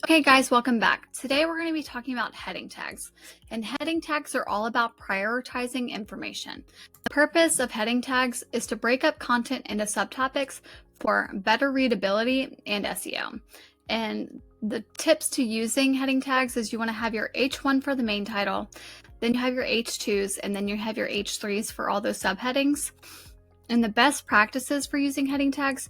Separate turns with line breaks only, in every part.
Okay guys, welcome back. Today we're going to be talking about heading tags. And heading tags are all about prioritizing information. The purpose of heading tags is to break up content into subtopics for better readability and SEO. And the tips to using heading tags is you want to have your H1 for the main title, then you have your H2s, and then you have your H3s for all those subheadings. And the best practices for using heading tags: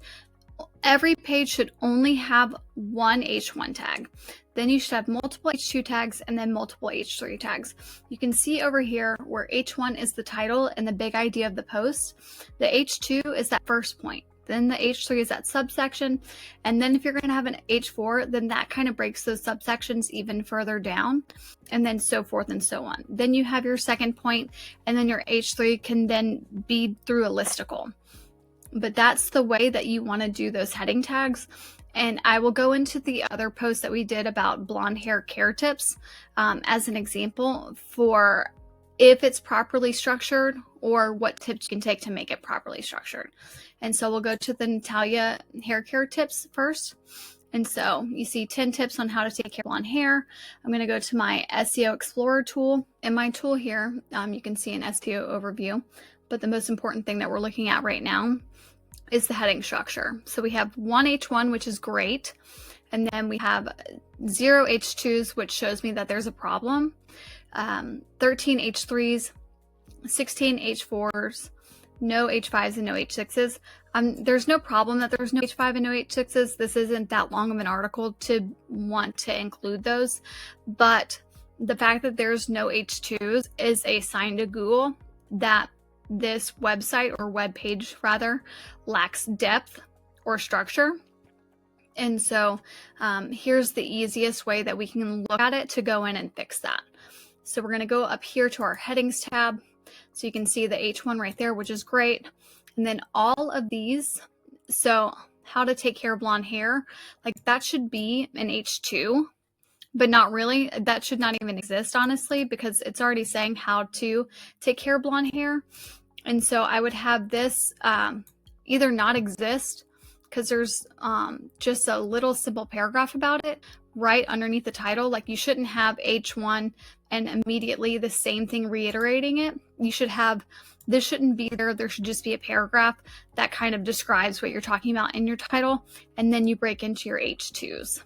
every page should only have one H1 tag. Then you should have multiple H2 tags and then multiple H3 tags. You can see over here where H1 is the title and the big idea of the post. The H2 is that first point. Then the H3 is that subsection. And then if you're going to have an H4, then that kind of breaks those subsections even further down, and then so forth and so on. Then you have your second point, and then your H3 can then be through a listicle. But that's the way that you want to do those heading tags. And I will go into the other post that we did about blonde hair care tips as an example for if it's properly structured or what tips you can take to make it properly structured. And so we'll go to the Natalia hair care tips first. And so you see 10 tips on how to take care of blonde hair. I'm going to go to my SEO Explorer tool. In my tool here, you can see an SEO overview. But the most important thing that we're looking at right now is the heading structure. So we have one H1, which is great. And then we have 0 H2s, which shows me that there's a problem. 13 H3s, 16 H4s, no H5s and no H6s. There's no problem that there's no H5 and no H6s. This isn't that long of an article to want to include those. But the fact that there's no H2s is a sign to Google that this website or web page rather lacks depth or structure. And so here's the easiest way that we can look at it to go in and fix that. So we're going to go up here to our headings tab. So you can see the H1 right there, which is great. And then all of these, so how to take care of blonde hair, like that should be an H2. But not really. That should not even exist, honestly, because it's already saying how to take care of blonde hair. And so I would have this either not exist, because there's just a little simple paragraph about it right underneath the title. Like you shouldn't have H1 and immediately the same thing reiterating it. You should have, this shouldn't be there. There should just be a paragraph that kind of describes what you're talking about in your title. And then you break into your H2s.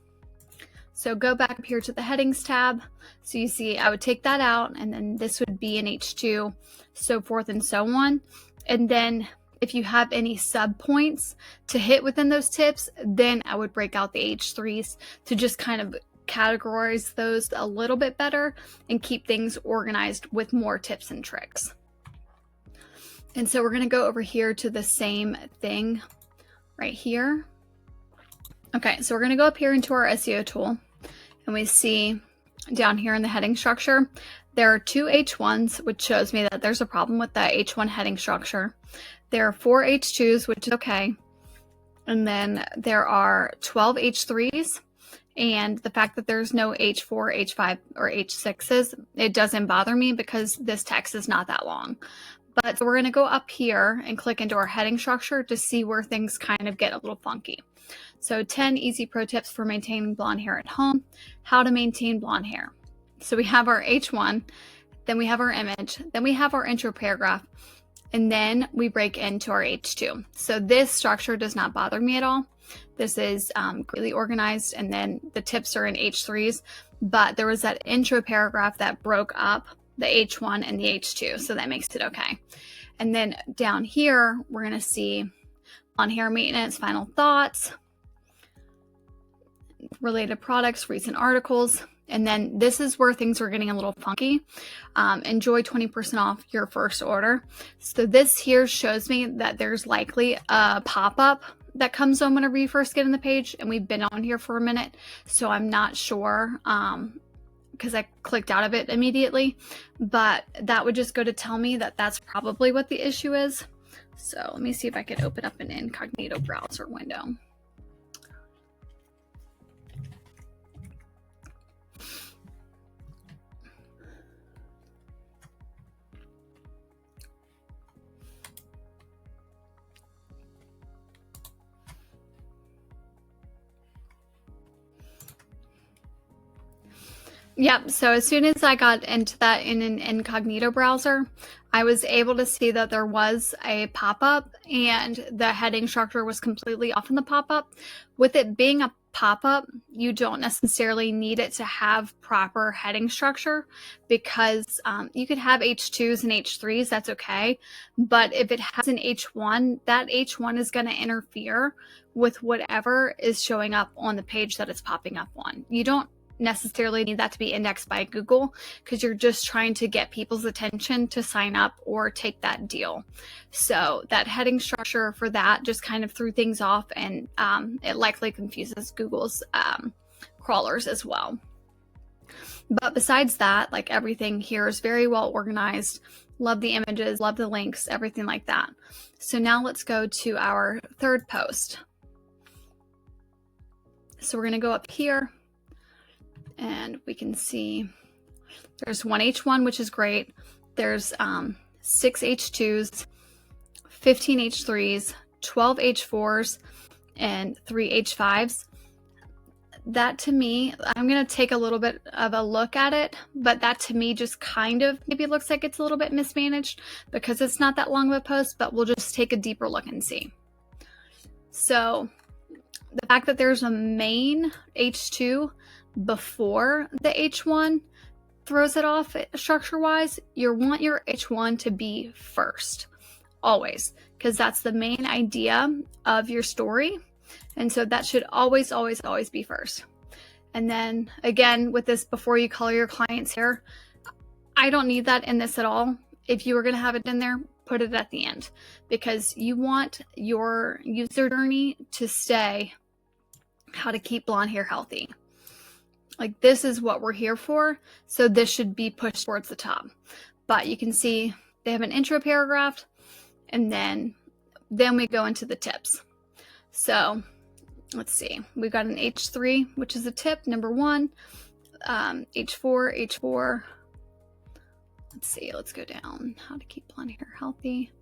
So go back up here to the headings tab. So you see, I would take that out, and then this would be an H2, so forth and so on. And then if you have any subpoints to hit within those tips, then I would break out the H3s to just kind of categorize those a little bit better and keep things organized with more tips and tricks. And so we're going to go over here to the same thing right here. Okay, so we're going to go up here into our SEO tool, and we see down here in the heading structure, there are 2 H1s, which shows me that there's a problem with that H1 heading structure. There are 4 H2s, which is okay. And then there are 12 H3s. And the fact that there's no H4, H5, or H6s, it doesn't bother me because this text is not that long. But so we're going to go up here and click into our heading structure to see where things kind of get a little funky. So 10 easy pro tips for maintaining blonde hair at home. How to maintain blonde hair. So we have our H1, then we have our image, then we have our intro paragraph, and then we break into our H2. So this structure does not bother me at all. This is greatly organized, and then the tips are in H3s, but there was that intro paragraph that broke up the H1 and the H2, so that makes it okay. And then down here, we're going to see on hair maintenance, final thoughts, related products, recent articles, and then this is where things are getting a little funky. Enjoy 20% off your first order. So this here shows me that there's likely a pop-up that comes on whenever you first get on the page, and we've been on here for a minute, so I'm not sure because I clicked out of it immediately, but that would just go to tell me that that's probably what the issue is. So let me see if I could open up an incognito browser window. Yep, so as soon as I got into that in an incognito browser, I was able to see that there was a pop-up and the heading structure was completely off in the pop-up. With it being a pop-up, you don't necessarily need it to have proper heading structure because you could have H2s and H3s, that's okay. But if it has an H1, that H1 is going to interfere with whatever is showing up on the page that it's popping up on. You don't necessarily need that to be indexed by Google because you're just trying to get people's attention to sign up or take that deal. So that heading structure for that just kind of threw things off, and it likely confuses Google's crawlers as well. But besides that, like, everything here is very well organized. Love the images, love the links, everything like that. So now let's go to our third post. So we're going to go up here and we can see there's one H1, which is great. There's 6 H2s, 15 H3s, 12 H4s, and 3 H5s. That to me, I'm going to take a little bit of a look at it, but that to me just kind of maybe looks like it's a little bit mismanaged because it's not that long of a post, but we'll just take a deeper look and see. So the fact that there's a main H2 before the H1 throws it off structure-wise. You want your H1 to be first, always, because that's the main idea of your story. And so that should always, always, always be first. And then again, with this, before you color your clients here, I don't need that in this at all. If you were going to have it in there, put it at the end, because you want your user journey to stay how to keep blonde hair healthy. Like, this is what we're here for, so this should be pushed towards the top. But you can see they have an intro paragraph, and then we go into the tips. So let's see, we've got an H3, which is a tip number 1, H4. Let's see, let's go down, how to keep blonde hair healthy.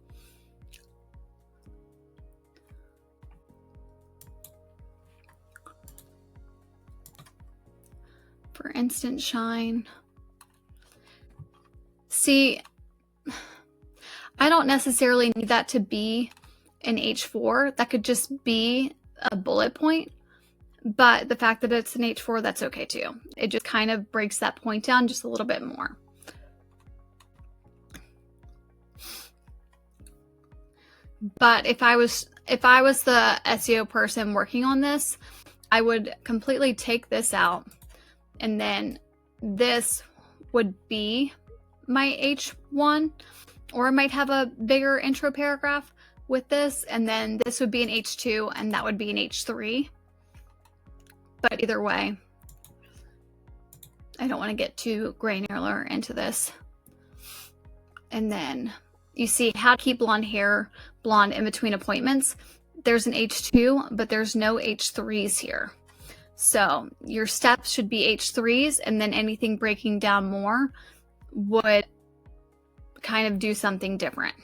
For instant shine. See, I don't necessarily need that to be an H4. That could just be a bullet point, but the fact that it's an H4, that's okay too. It just kind of breaks that point down just a little bit more. But if I was the SEO person working on this, I would completely take this out, and then this would be my H1, or I might have a bigger intro paragraph with this, and then this would be an H2, and that would be an H3. But either way, I don't want to get too granular into this. And then you see how to keep blonde hair blonde in between appointments. There's an H2, but there's no H3s here. So your steps should be H3s, and then anything breaking down more would kind of do something different.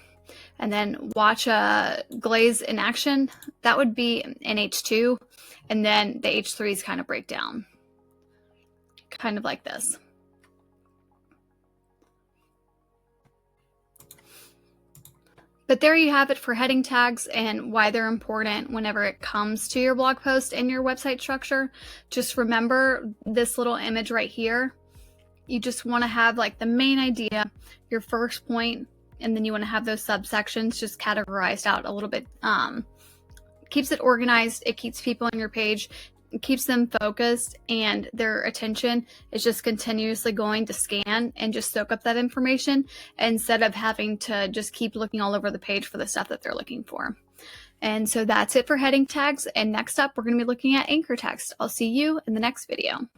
And then watch a glaze in action. That would be an H2, and then the H3s kind of break down. Kind of like this. But there you have it for heading tags and why they're important whenever it comes to your blog post and your website structure. Just remember this little image right here. You just want to have like the main idea, your first point, and then you want to have those subsections just categorized out a little bit. Keeps it organized. It keeps people on your page. It keeps them focused, and their attention is just continuously going to scan and just soak up that information instead of having to just keep looking all over the page for the stuff that they're looking for. And so that's it for heading tags. And next up, we're going to be looking at anchor text. I'll see you in the next video.